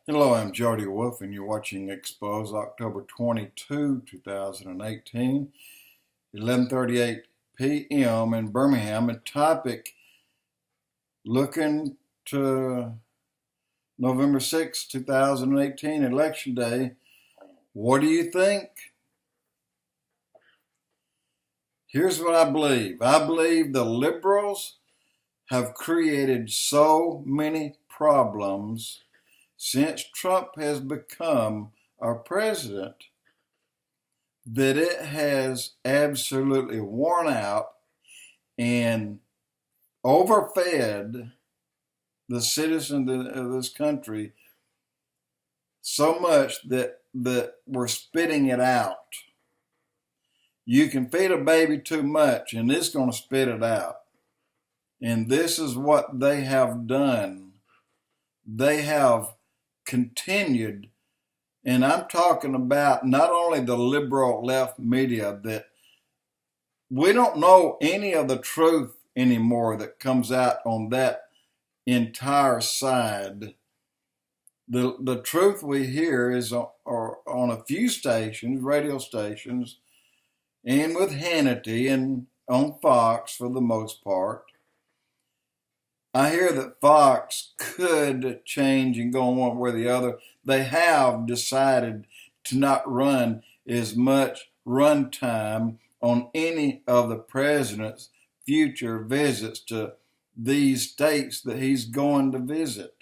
Hello, I'm Jody Wolf, and you're watching Expoz, October 22, 2018, 11:38 p.m. in Birmingham. A topic looking to November 6, 2018, Election Day. What do you think? Here's what I believe. I believe the liberals have created so many problems since Trump has become our president that it has absolutely worn out and overfed the citizens of this country so much that we're spitting it out. You can feed a baby too much and it's going to spit it out. And this is what they have done. They have continued, and I'm talking about not only the liberal left media, that we don't know any of the truth anymore that comes out on that entire side. The truth we hear is on a few stations, radio stations, and with Hannity and on Fox for the most part. I hear that Fox could change and go one way or the other. They have decided to not run as much run time on any of the president's future visits to these states that he's going to visit.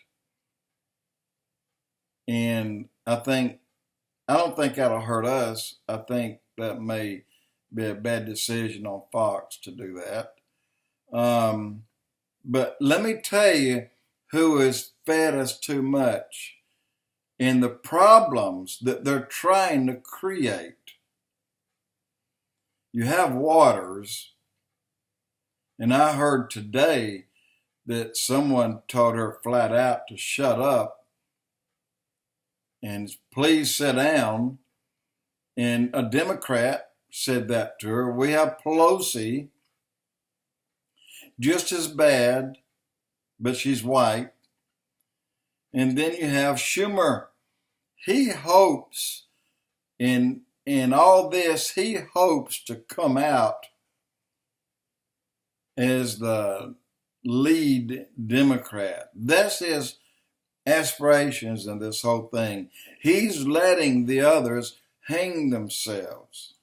And I don't think that'll hurt us. I think that may be a bad decision on Fox to do that. But let me tell you who has fed us too much and the problems that they're trying to create. You have Waters, and I heard today that someone told her flat out to shut up and please sit down. And a Democrat said that to her. We have Pelosi, just as bad, but she's white. And then you have Schumer. He hopes in all this, he hopes to come out as the lead Democrat. That's his aspirations in this whole thing. He's letting the others hang themselves.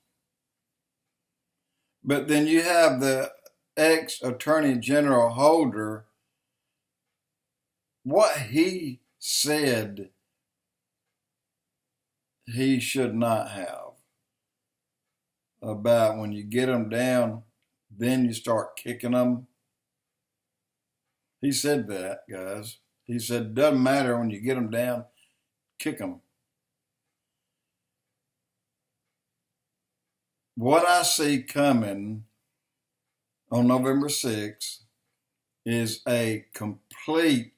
But then you have the ex-Attorney General Holder. What he said he should not have about when you get them down, then you start kicking them. He said that, guys. He said, doesn't matter when you get them down, kick them. What I see coming on November 6th is a complete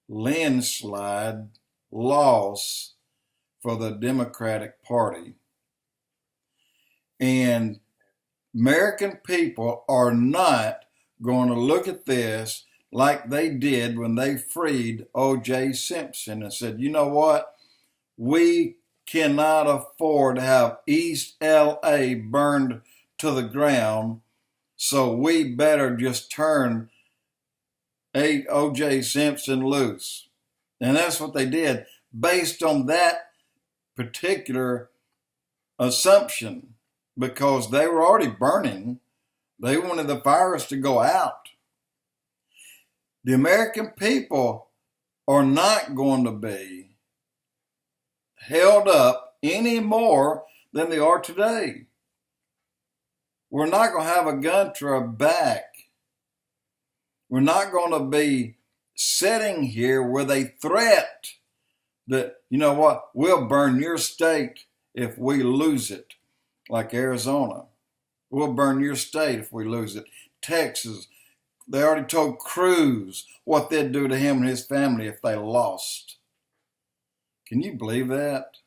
landslide loss for the Democratic Party. And American people are not going to look at this like they did when they freed O.J. Simpson and said, you know what? We cannot afford to have East L.A. burned to the ground, so we better just turn O.J. Simpson loose. And that's what they did based on that particular assumption, because they were already burning. They wanted the fires to go out. The American people are not going to be held up any more than they are today. We're not going to have a gun to our back. We're not going to be sitting here with a threat that, you know what, we'll burn your state if we lose it, like Arizona. We'll burn your state if we lose it. Texas, they already told Cruz what they'd do to him and his family if they lost. Can you believe that?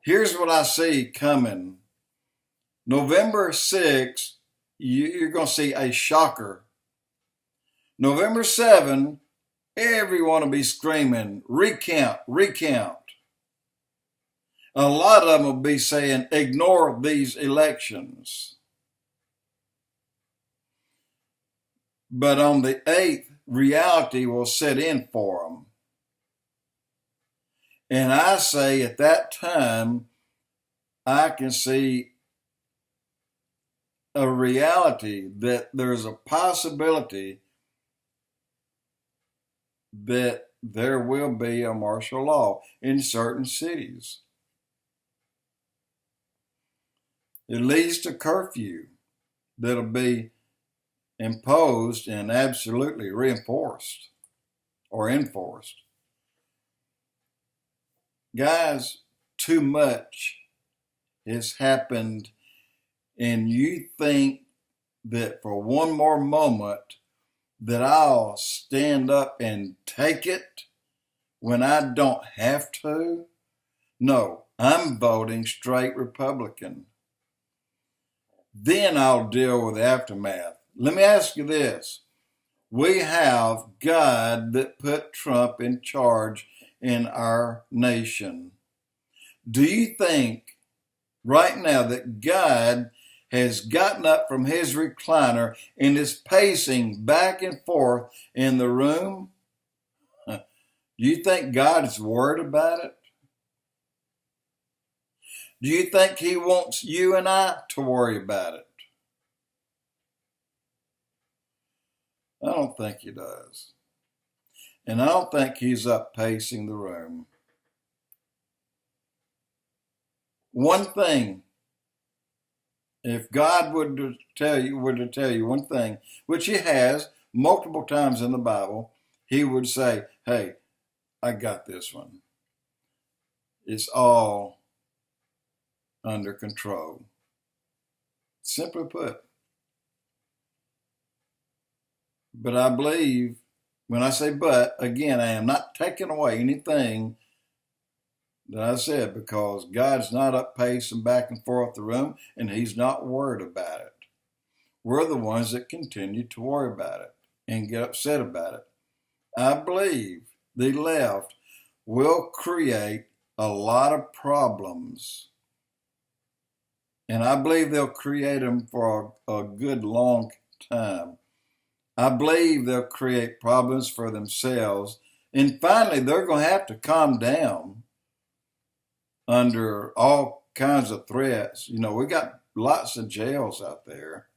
Here's what I see coming. November 6th, you're going to see a shocker. November 7, everyone will be screaming, recount, recount. A lot of them will be saying, ignore these elections. But on the 8th, reality will set in for them. And I say at that time, I can see a reality that there's a possibility that there will be a martial law in certain cities. At least a curfew that'll be imposed and absolutely reinforced or enforced. Guys, too much has happened, and you think that for one more moment that I'll stand up and take it when I don't have to? No, I'm voting straight Republican. Then I'll deal with the aftermath. Let me ask you this. We have God that put Trump in charge in our nation. Do you think right now that God has gotten up from his recliner and is pacing back and forth in the room? Do you think God is worried about it? Do you think he wants you and I to worry about it? I don't think he does. And I don't think he's up pacing the room. One thing, if God were to tell you one thing, which he has multiple times in the Bible, he would say, hey, I got this one. It's all under control. Simply put. But I believe, when I say but, again, I am not taking away anything that I said, because God's not up pacing back and forth the room, and he's not worried about it. We're the ones that continue to worry about it and get upset about it. I believe the left will create a lot of problems, and I believe they'll create them for a good long time. I believe they'll create problems for themselves, and finally they're going to have to calm down under all kinds of threats. You know, we got lots of jails out there,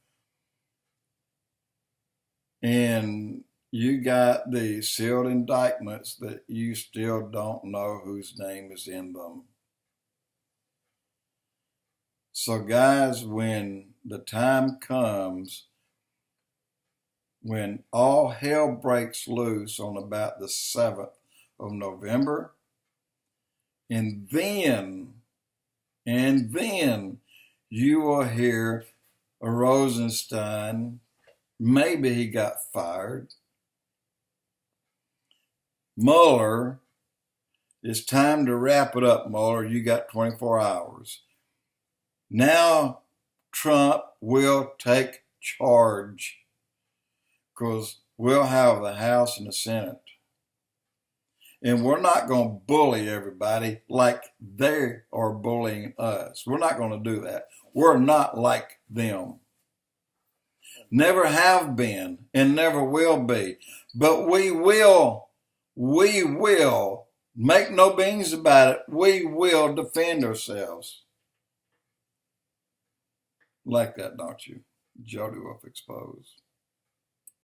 and you got the sealed indictments that you still don't know whose name is in them. So guys, when the time comes, when all hell breaks loose on about the 7th of November, and then you will hear a Rosenstein, maybe he got fired. Mueller, it's time to wrap it up, Mueller. You got 24 hours. Now Trump will take charge, because we'll have the House and the Senate. And we're not going to bully everybody like they are bullying us. We're not going to do that. We're not like them. Never have been and never will be. But we will, make no beans about it, we will defend ourselves. Like that, don't you? Jody Wolf Expoz.